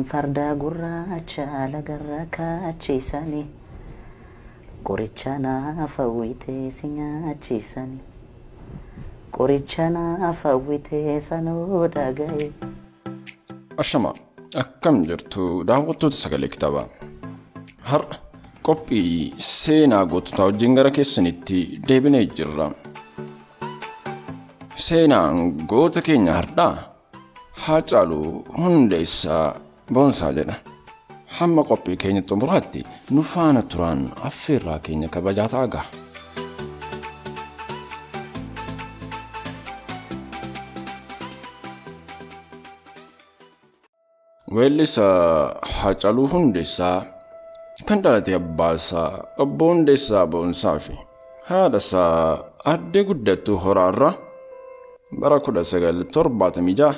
farda gurraacha lagarra kaachisanii qoricha naaf hawwitee si nyaachisanii qoricha naaf hawwitee sanuu dhagaye. Ashama akkam jirtu daawwattoota sagalee kitaabaa. Har'a qophii seenaa goototaa wajjin gara keessanitti deebinee jirra. Seenaan goota keenya har'aa Haacaaluu Hundeessaa Boonsaa jedha. Hamma qophii keenya xumuraatti nu faana turaan affeerraa keenya kabajaa ta'a. Weellisaa Haacaaluu Hundeessaa kan dhalate abbaasaa obbo Hundeessaa Boonsaa fi haadhasaa addee guddattuu Horaarraa bara 1976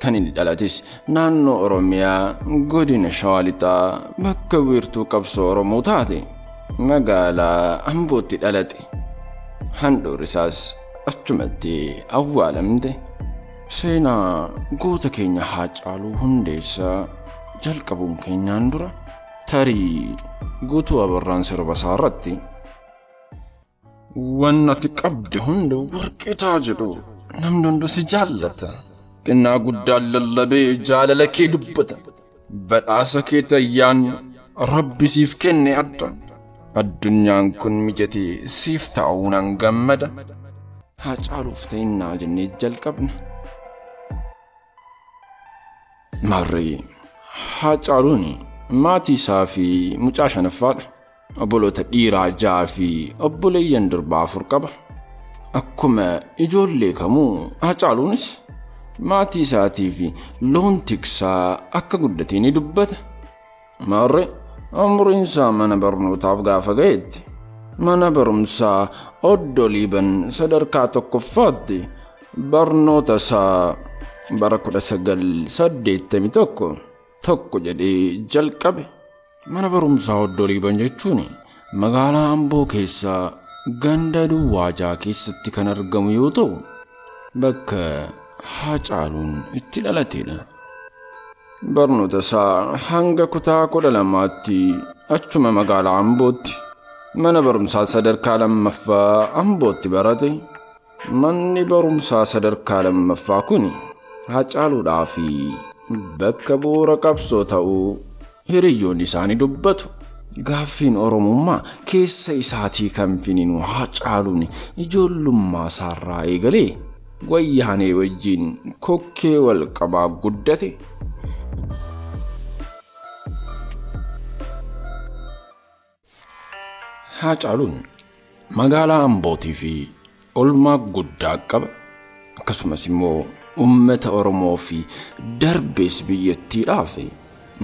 kan inni dhalates naannoo Oromiyaa godina Shawaa Lixaa bakka wiirtuu qabsoo Oromoo taate magaalaa Ambootti dhalate. Handhuurri isaas achumatti awwaalamte. Seenaa goota keenya Haacaaluu Hundeessaa jalqabuun keenyaan dura tarii guutuu abarraan sirba isaa irratti waan ati qabde hunda warqitaa jedhu namni hundi si jaallata. Xinnaa guddaan lallabee jaalala kee dubbata. Badhaasa kee tayyaan Rabbi siif kenne adda. Addunyaan kun mijatee siif ta'uu nan gammada. Haacaaluuf ta'innaa jennee jalqabna. Marree Haacaaluun maatii isaa fi mucaa shanaffaadha. Obboloota dhiiraa 6 fi obboleeyyan durbaa 4 qaba. Akkuma ijoollee kamuu Haacaaluunis maatii isaatii fi loon tiksaa akka guddatee ni dubbata. Marree umriin isaa mana barnootaaf gaafa ga'etti mana barumsaa Oddoo Liiban sadarkaa tokkoffaatti barnoota isaa bara 1981 tokko jedhee jalqabe. Mana barumsaa Oddoo Liiban jechuun magaalaa Amboo keessaa ganda Duwwaajaa keessatti kan argamu yoo ta'u bakka Haacaaluun itti dhalatedha. Barnoota isaa hanga kutaa 12tti achuma magaalaa Ambootti mana barumsaa sadarkaa lammaffaa Ambootti barate. Manni barumsaa sadarkaa lammaffaa kun Haacaaluudhaa fi bakka bu'uura qabsoo ta'uu hiriyyoonni isaanii dubbatu. Gaaffiin Oromummaa keessa isaatii kan finiinu Haacaaluun ijoollummaa isaarraa eegalee wayyaanee wajjin kokkee wal qabaa guddate. Haacaaluun magaalaa Ambootii fi olmaa guddaa qaba. Akkasumas immoo ummata Oromoo fi darbees biyyattiidhaaf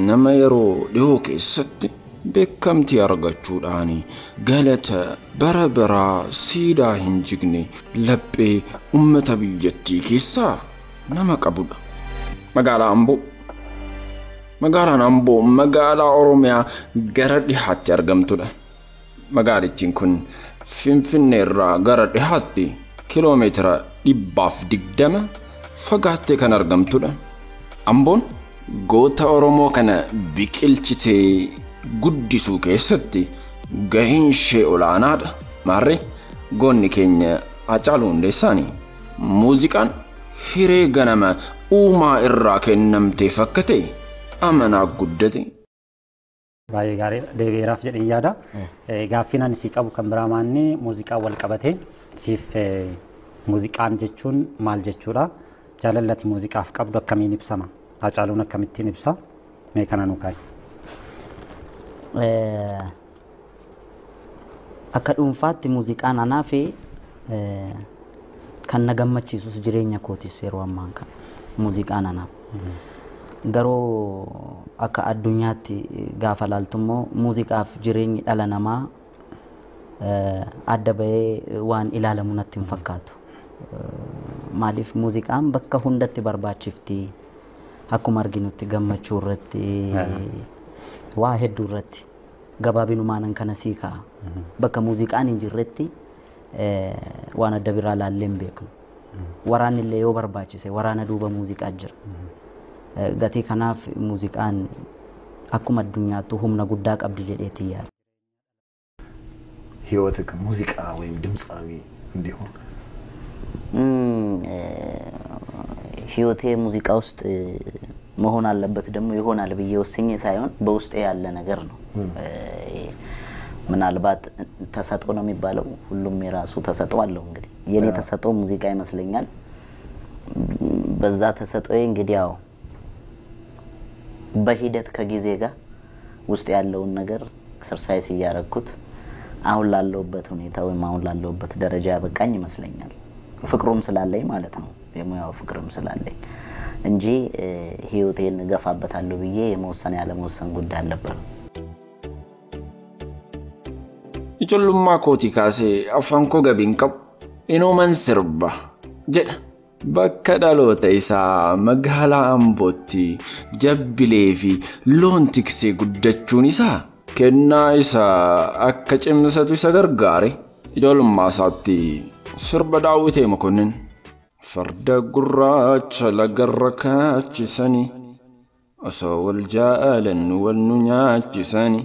nama yeroo dhiyoo keessatti beekamtii argachuudhaan galata bara baraa siidaa hin jigne laphee ummata biyyattii keessaa nama qabudha. Magaalaan Amboo magaalaa Oromiyaa gara dhihaatti argamtudha. Magaalittiin kun Finfinnee irraa gara dhihaatti kiiloomeetira 120 fagaattee kan argamtudha. Amboon goota Oromoo kana biqilchitee guddisuu keessatti gaheen ishee olaanaadha. Marree goonni keenya Haacaaluu Hundeessaan muuziqaan hiree ganama uumaa irraa kennamtee akka ta'e amanaa guddate. Baay'ee gaarii deebi'eeraaf jedhee yaada. Gaaffiin ani si qabu kan biraa maanni muuziqaan wal qabatee siif muuziqaan jechuun maal jechuudha? Jaalallati muuziqaaf qabdu akkamiin ibsama? Haacaaluun akkamittiin ibsa? Mee kana nu kaa'i. Akka dhuunfaatti muuziqaan anaa fi kan na gammachiisus jireenya kootis yeroo ammaa kana muuziqaan anaaf. Garuu akka addunyaatti gaafa laaltummoo muuziqaaf jireenyi dhala namaa adda bahee waan ilaalamu natti hin fakkaatu. Maaliif muuziqaan bakka hundatti barbaachifti. Akkuma arginutti gammachuu irratti waa hedduu irratti gabaabinumaan kana sii ka'a. Bakka muuziqaan hin jirretti waan adda biraa laallee hin beeknu. Waraanni illee yoo barbaachise waraana duuba muuziqaa jira. gatii kanaaf muuziqaan akkuma addunyaatti humna guddaa qabdi jedheetii yaada. ህይወትክ ሙዚቃ ወይም ድምጻዊ እንዲሆን ህይወቴ ሙዚቃ ውስጥ መሆን አለበት ደግሞ ይሆናል ብዬ ወስኜ ሳይሆን በውስጤ ያለ ነገር ነው። ምናልባት ተሰጥኦ ነው የሚባለው ሁሉም የራሱ ተሰጥኦ አለው። እንግዲህ የኔ ተሰጥኦ ሙዚቃ ይመስለኛል። በዛ ተሰጥኦዬ እንግዲህ ያው በሂደት ከጊዜ ጋር ውስጥ ያለውን ነገር ኤክሰርሳይዝ እያረኩት አሁን ላለውበት ሁኔታ ወይ አሁን ላለውበት ደረጃ ያበቃኝ ይመስለኛል። ፍቅሩም ስላለኝ ማለት ነው የሙያው ፍቅርም ስላለኝ እንጂ ህይወቴን ገፋበታለሁ ብዬ የመወሰን ያለ መወሰን ጉዳይ አልነበረም። ijollummaa kootii kaasee afaan koo gabiin qabu inooman sirba jedha. Bakka dhaloota isaa magaalaa Ambootti jabbilee fi loon tiksee guddachuun isaa kennaa isaa akka cimsatu isa gargaare. Ijoollummaa isaatti sirba Daawitee Mokonnin farda gurraacha lagarra kaachisanii osoo wal jaalannu wal nu nyaachisanii.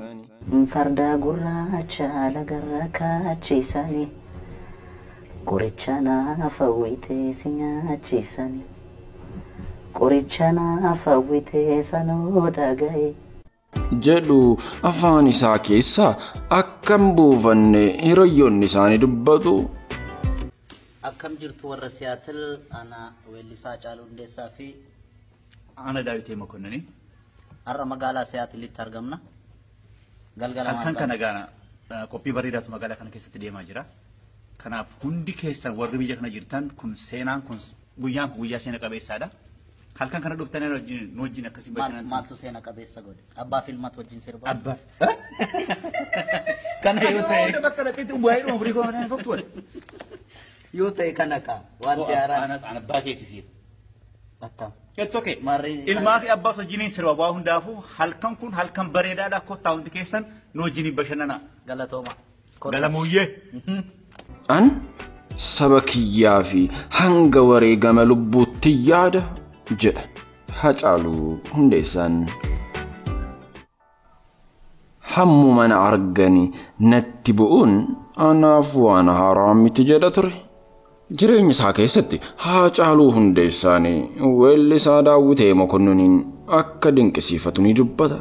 farda gurraacha lagarra kaachisanii qoricha naaf hawwitee si nyaachisanii qoricha naaf hawwitee sanoo dhagaye jedhu afaan isaa keessaa akkam buufanne hiriyyoonni isaanii dubbatu. akkam jirtu warra Siyaatil ana weellisaa Caaluu Hundeessaa fi ana Daawitee Mokonnin har'a magaalaa Siyaatilitti argamna. galgala halkan kana gaana qophii bareedaatu magaalaa kana keessatti deemaa jira. Kanaaf hundi keessan warri biyya kana jirtan kun seenaan kun guyyaan kun guyyaa seena qabeessaadha. halkan kana dhuftanii wajjin akkasii bakka maaltu seena qabeessa godhe abbaa filmat wajjin sirba abbaa kana yoo ta'e bakka dhaqeetti waa'ee umrii koo mana foftu wal yoo ta'e kana ka waan diyaaraan ana abbaa keetii siif attam it's okay ilmaa fi abbaa wajjin sirba waa hundaafu halkan kun halkan bareedaadha kottaa hundi keessan wajjin bashannana galatooma galamuuyyee an saba kiyyaa fi hanga wareegama lubbuutti yaada jedha Hacaaluu Hundeessaan. Hammu mana arganii natti bu'uun anaaf waan haaraa miti jedha ture. Jireenya isaa keessatti Hacaaluu Hundeessaan weellisaa Daawitee Mokonniniin akka dinqisiifatu ni dubbata.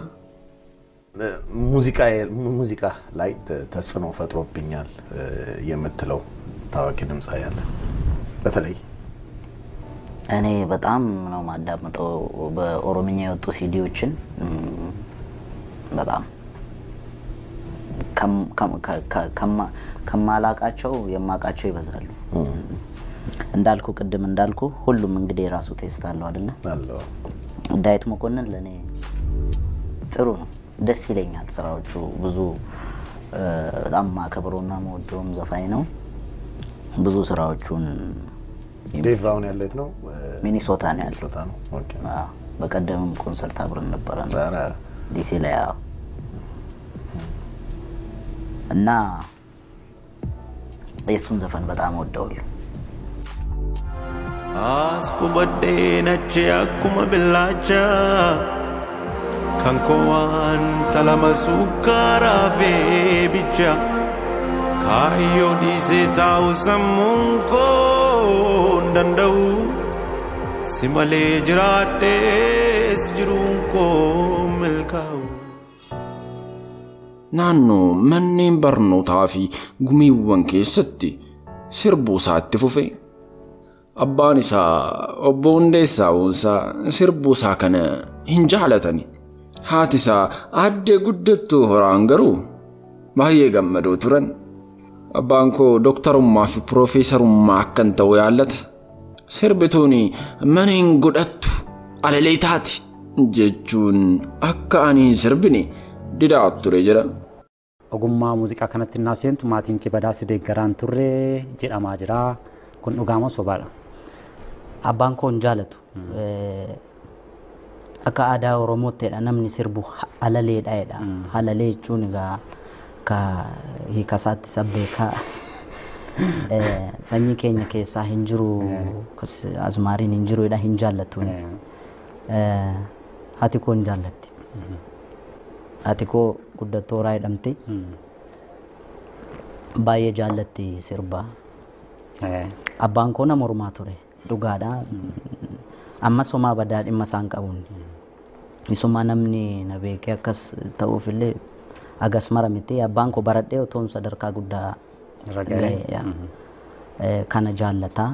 ሙዚቃ ላይ ተጽዕኖ ፈጥሮብኛል የምትለው ታዋቂ ድምጻዊ ያለ በተለይ እኔ በጣም ነው ማዳምጠው በኦሮምኛ የወጡ ሲዲዎችን በጣም ከማላቃቸው የማቃቸው ይበዛሉ። እንዳልኩ ቅድም እንዳልኩ ሁሉም እንግዲህ ራሱ ቴስት አለው አይደለ? አለው። ዳዊት መኮንን ለኔ ጥሩ ነው፣ ደስ ይለኛል። ስራዎቹ ብዙ በጣም ማከብሮና መወደውም ዘፋኝ ነው። ብዙ ስራዎቹን ዴቫውን ያለት ነው ሚኒሶታ ነው ያለው። ሚኒሶታ ነው። ኦኬ። በቀደምም ኮንሰርት አብረን ነበረን ዲሲ ላይ እና የሱን ዘፈን በጣም ወደዋለሁ። አስኩበዴ ነች አኩመ ብላቻ ካንኮዋን ተለመሱካራፌ ብቻ ካዮ ዲሴታው ሰሙንኮ እንደንደው ሲመሌ ጅራዴስ ጅሩንኮ መልካው naannoo manneen barnootaa fi gumiiwwan keessatti sirbuu isaatti fufe. Abbaan isaa obbo Hundeessaa sirbuu isaa kana hin jaalatani. Haati isaa addee guddattuu horaan garuu baay'ee gammadoo turan. Abbaan koo doktorummaa fi piroofeesarummaa akkan ta'u yaallata. Sirbituun mana hin godhattu alalee taati jechuun akka ani hin sirbine didaa ture jedha. Ogummaa muuziqaa kanatti naaseentu maatiin kee badaas deeggaraan turre jedhamaa jira. Kun dhugaama sobaadha. Abbaan koo hin jaalatu. Akka aadaa Oromoottidha namni sirbu alaleedha jedha. Alalee jechuun egaa ka hiikasaatti sabbeekaa sanyii keenya keessaa hin jiru azmaariin hin jiruudha hin jaallatu. Haati koo hin jaallatti. Haati koo guddattoo raa jedhamti. Baay'ee jaallatti sirbaa. Abbaan koo nama Oromaa ture. Dhugaadha. Ammas homaa badaa dhimma isaan qabuun. Isuma namni na beekee akkas ta'uufillee agas mara miti. Abbaan koo baradhee otoon sadarkaa guddaa ga'e. Kana jaallataa.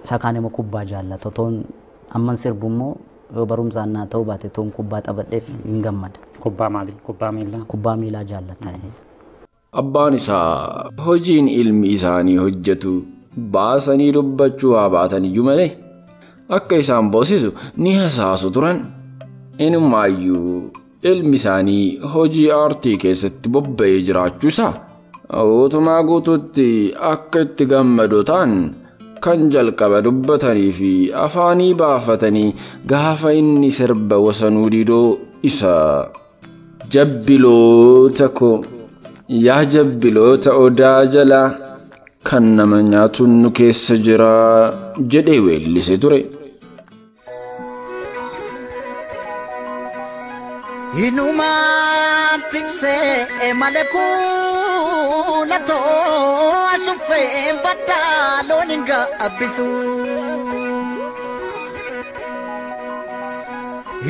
Isa kaan immoo kubbaa jaallata. Otoon amman sirbu immoo yoo barumsaan naa ta'uu baate otoon kubbaa taphatteef hin gammada. Kubbaa maali? Kubbaa miilaa? Kubbaa miilaa jaallata. Abbaan isaa hojiin ilmi isaanii hojjetu baasanii dubbachuu haa baatan iyyuu malee akka isaan boosisu ni hasaasu turan. Inumaayyuu ilmi isaanii hojii aartii keessatti bobba'ee jiraachuu isaa guutumaa guutuutti akka itti gammadoo ta'an kan jalqaba dubbatanii fi afaanii baafatanii gaafa inni sirba wasanuu didoo isa jabbiloota koo yaa jabbiloota odaa jalaa kan nama nyaatuun nu keessa jira jedhee weellise ture. Inumaan tiksee malee kuulatoo ashuufee baddaa loon hin gaabbisu.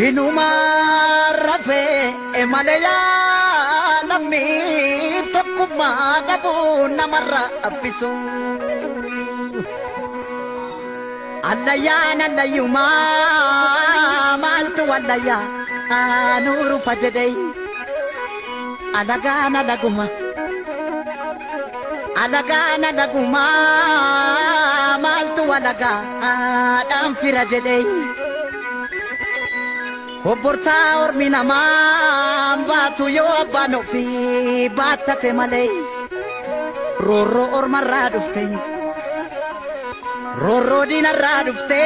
Inumaan rafee malee yaalamii tokkummaa dhabuu namarraa abbisu. Allayyaan allayyumaa maaltu wallayyaa. Nuru fajadai alagana laguma maltu alaga dan firajadai oborta ormina ma batu yo abano fi batate malay roro ormarra dufte roro dinarra dufte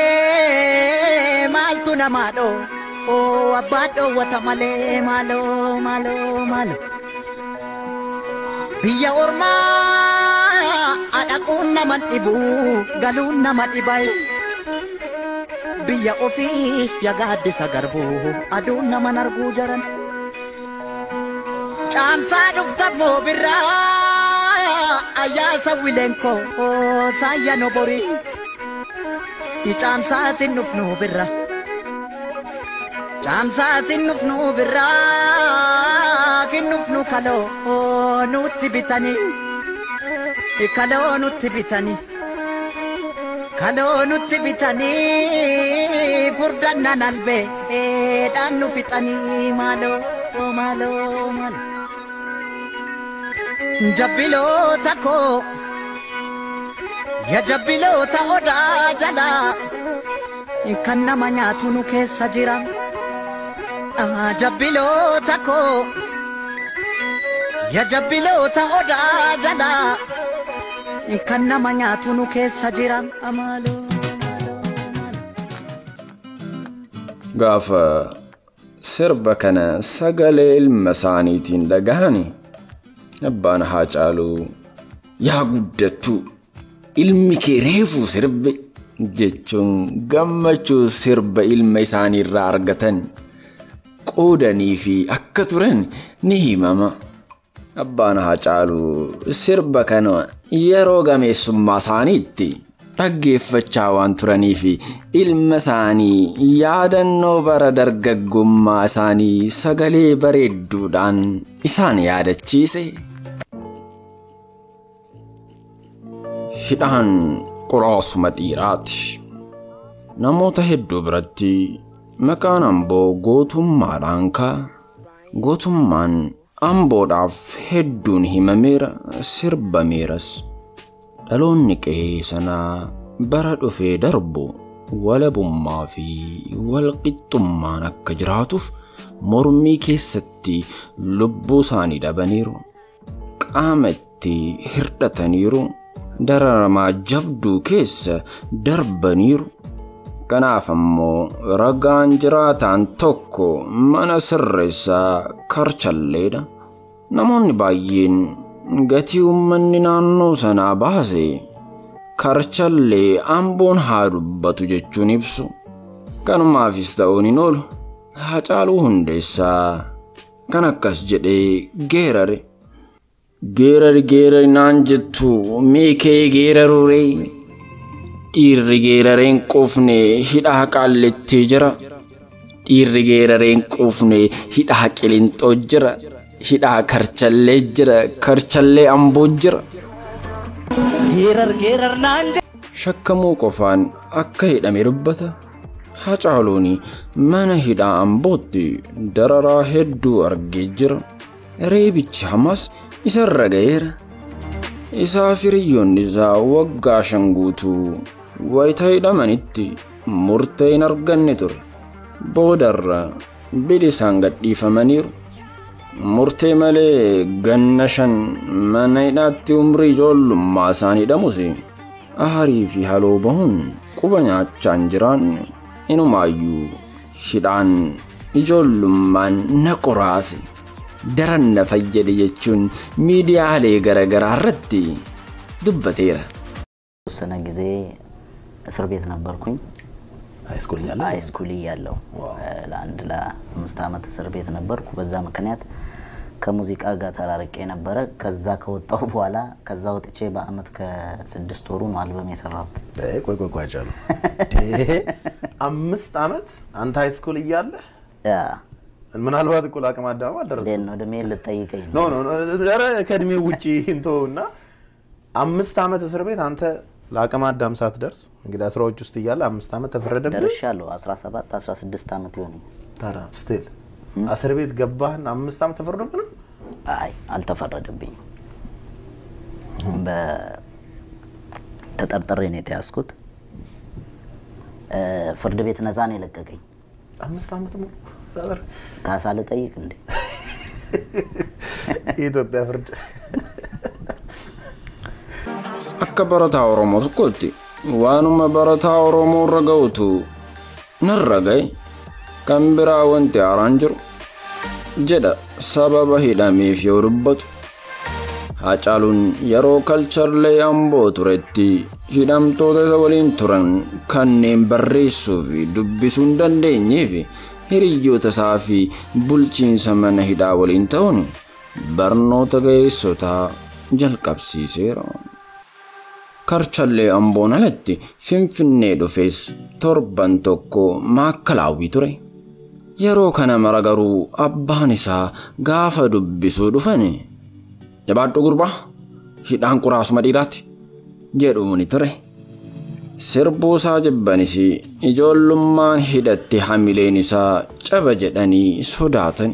maltu namado Oh, abado wata male malo. Biya orma adakun naman ibu galun naman ibay. Biya ofi yagadi sa garbo adun naman argu jaran. Chamsa dufta mo birra ayasa wilenko saya nobori. Chamsa sinufno birra. Chamsa sinufnu birra kinufnu kalo nutti bitani furdanna nalbe dan nu fitani malo jabbilota ko ya jabbilota oda jala kan nama nyaatu nu keessa jira. Jabbilota ko ya jabbilota oda jala kan nama nyaatu nu keessa jira amalo. Gaafa sirba kana sagalee ilma isaaniitiin dhagahani abbaan Haacaaluu yaa guddattu ilmi kee reefuu sirbe jechuun gammachuu sirba ilma isaaniirraa argatan qoodanii fi akka turan ni himama. Abbaan Haacaaluu sirba kana yeroo gameessummaa isaaniitti dhaggeeffachaa waan turanii fi ilma isaanii yaadannoo bara dargaggummaa isaanii sagalee bareedduudhaan isaan yaadachiise. Hidhaan qoraasuma dhiiraati. Namoota hedduu biratti maqaan Amboo gootummaadhaan ka'a. Gootummaan Amboodhaaf hedduun himameera, sirbameeras. Dhaloonni qe'ee sanaa bara dhufee darbu walabummaa fi walqixxummaan akka jiraatuuf mormii keessatti lubbuu isaanii dhabaniiru. Qaama itti hirdhataniiru. Dararamaa jabduu keessa darbaniiru. Kanaaf ammoo ragaan jiraataan tokko mana sirreessaa Karchalleedha. Namoonni baay'een gatii uummanni naannoo sanaa baase Karchallee Amboon haa dubbatu jechuun ibsu. kanumaafis ta'uun hin oolu Haacaaluu Hundeessaa kan akkas jedhee geerare. Geerari naan jettu meekee geeraruree dhiirri geerareen qufne hidhaa qaallettee jira. Dhiirri geerareen qufne hidhaa qilinxoo jira. Hidhaa karchallee jira. Karchallee amboo jira. Geerar naan Shakkamuu qofaan akka hidhame dubbata. Haacaaluun mana hidhaa ambootti dararaa hedduu argee jira. Reebichi hamas isarra ga'eera. Isaa firiyyoonni isaa waggaa 5 guutuu wayita hidhamanitti murtee hin arganne ture. Boodarra bilisaan gadhiifamaniiru. Murtee malee ganna 5 mana hidhaatti umrii ijoollummaa isaan hidhamus aarii fi haloo bahuun quba nyaachaan jiraanne. Inumaayyuu hidhaan ijoollummaan na qoraase. Daran na fayyade jechuun miidiyaalee garaagaraa irratti dubbateera. የተወሰነ ጊዜ እስር ቤት ነበርኩኝ። ሃይስኩል እያለሁ ለ5 ዓመት እስር ቤት ነበርኩ። በዛ ምክንያት ከሙዚቃ ጋር ተራርቄ ነበረ። ከዛ ከወጣሁ በኋላ ከዛ ወጥቼ በአመት ከ6 ወሩ ነው አልበም የሰራሁት። ቆይ አጃሉ 5 ዓመት አንተ ሃይስኩል እያለ ምናልባት እኮ ለአቅመ አዳም አልደረሰም ነው ደሜ ልጠይቀኝ ኖ ኧረ ከእድሜው ውጪ እንተውና 5 ዓመት እስር ቤት አንተ ለአቅመ አዳም ሳትደርስ እንግዲህ 10ዎች ውስጥ እያለ 5 ዓመት ተፈረደብህ ደርሻለሁ 17 16 ዓመት ይሆናል ታራ ስቲል እስር ቤት ገባህና 5 ዓመት ተፈረደብህ አይ አልተፈረደብኝ በተጠርጥሬ ነው የተያዝኩት ፍርድ ቤት ነፃ ነው የለቀቀኝ 5 ዓመት ሙሉ ካሳ ልጠይቅ እንዴ ኢትዮጵያ ፍርድ akka barataa Oromoo tokkotti waanuma barataa Oromoo ragautu narragaye kan biraa wanti haaraan jiru jedha sababa hidhameef yoo dubbatu. Haacaaluun yeroo kalcharlee amboo turetti hidhamtoota isa waliin turan kanneen barreessuu fi dubbisuu hin dandeenyeef hiriyyoota isaa fi bulchiinsa mana hidhaa waliin ta'uun barnoota ga'eessotaa jalqabsiiseera. Kalcharlee amboon alatti Finfinnee dhufees torban tokko maakalaawwii ture. Yeroo kana mara garuu abbaan isaa gaafa dubbisuu dhufani jabaadhu gurbaa hidhaan quraasuma dhiiraatti jedhuuni ture. Sirbuu isaa jibbanis ijoollummaan hidhatti hamileen isaa caba jedhanii sodaatan.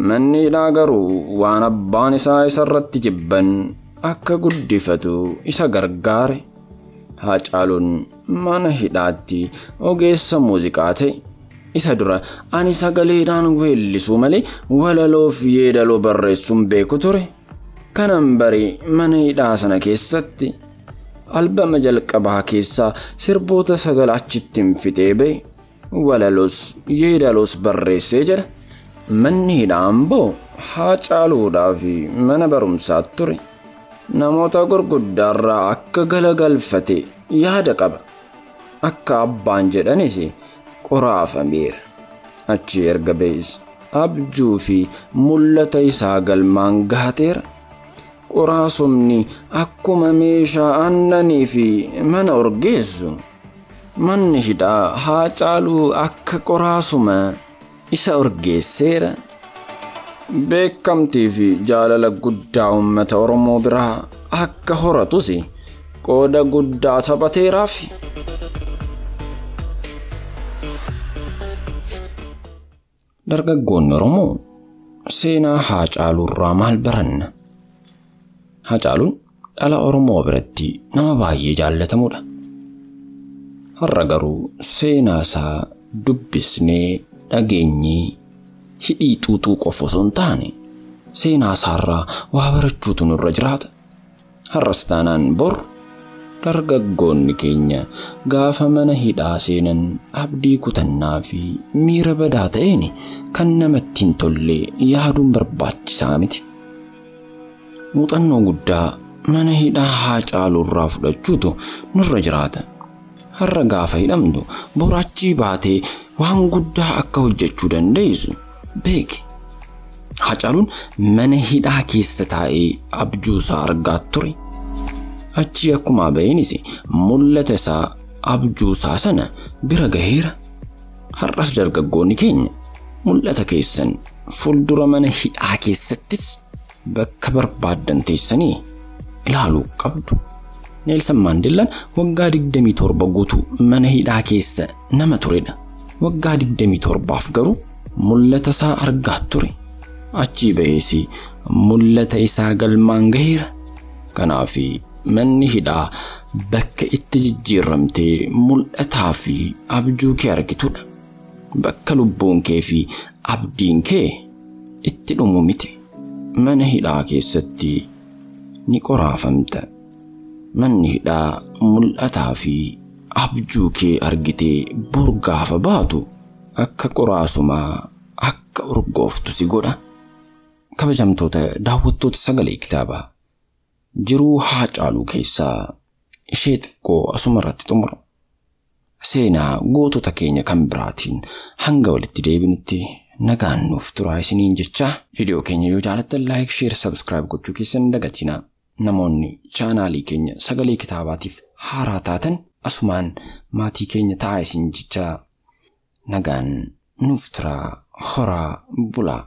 Manni hidhaa garuu waan abbaan isaa isarratti jibban akka guddifatu isa gargaare. Haacaaluun mana hidhaatti ogeessa muuziqaa ta'e. Isa dura ani sagaleedhaan weellisuu malee walaloo fi yeedaloo barreessuun beeku ture. Kanan barii mana hidhaa sana keessatti albama jalqabaa keessaa sirboota 9 achitti fixee ba'e. Walaloos yeedaloos barreessee jira. Manni hidhaa amboo Haacaaluudhaa fi mana barumsaa ture. Namoota gurguddaarraa akka galagalfate yaada qaba. Akka abbaan jedhanis qoraafameera. Achi erga ba'es abjuu fi mul'ata isaa galmaan gahateera. Qoraasumni akkuma meeshaa aannanii fi mana urgeessu. Manni hidhaa Haacaaluu akka qoraasuma isa urgeesseera. Beekamtii fi jaalala guddaa uummata Oromoo biraa akka horatus qooda guddaa taphateeraaf. Dargaggoonni Oromoo seenaa Haacaaluurraa maal baranna? Haacaaluun dhala Oromoo biratti nama baay'ee jaallatamuudha. Har'a garuu seenaa isaa dubbisnee dhageenyee hidhii xuuxuu qofa osoo hin taane seenaa isaarraa waa barachuutu nurra jiraata. Har'as taanaan bor dargaggoonni keenya gaafa mana hidhaa seenan abdii kutannaa fi miira badaa ta'een kan namatti hin tolle yaaduun barbaachisaa miti. Muuxannoo guddaa mana hidhaa Haacaaluurraa fudhachuutu nurra jiraata. har'a gaafa hidhamtu boraachii baatee waan guddaa akka hojjechuu dandeessu beeki. Hacaaluun mana hidhaa keessa taa'ee abjuusaa argaa ture. Achi akkuma ba'eenis mul'ata isaa abjuusaa sana bira gaheera. Har'as dargaggoonni keenya mul'ata keessan fuuldura mana hidhaa keessattis bakka barbaadan teessanii ilaaluu qabdu. Neelsan Maandeellaan waggaa 27 guutuu mana hidhaa keessa nama turedha. Waggaa 27 garuu mul'ata isaa argaa ture. Achi ba'ees mul'ata isaa galmaan gaheera. Kanaaf manni hidhaa bakka itti jijjiiramtee mul'ataa fi abjuu kee argitudha. Bakka lubbuun kee fi abdiin kee itti dhumu miti. Mana hidhaa keessatti ni qoraafamta. Manni hidhaa mul'ataa fi abjuu kee argitee bor gaafa baatu akka qoraasumaa akka urgooftu si godha. Kabajamtoota daawwattoota Sagalee Kitaabaa, jiruu Haacaaluu keessaa ishee xiqqoo asuma irratti xumura. Seenaa gootota keenya kan biraatiin hanga walitti deebinutti nagaan nuuf turaa isiniin jechaa. Viidiyoo keenya yoo jaalattan like, share, subscribe gochuu keessan hin dagatinaa. Namoonni chaanaalii keenya Sagalee Kitaabaatiif haaraa taatan asumaan maatii keenya ta'aa isin jechaa nagaan nuuf turaa. Horaa bulaa.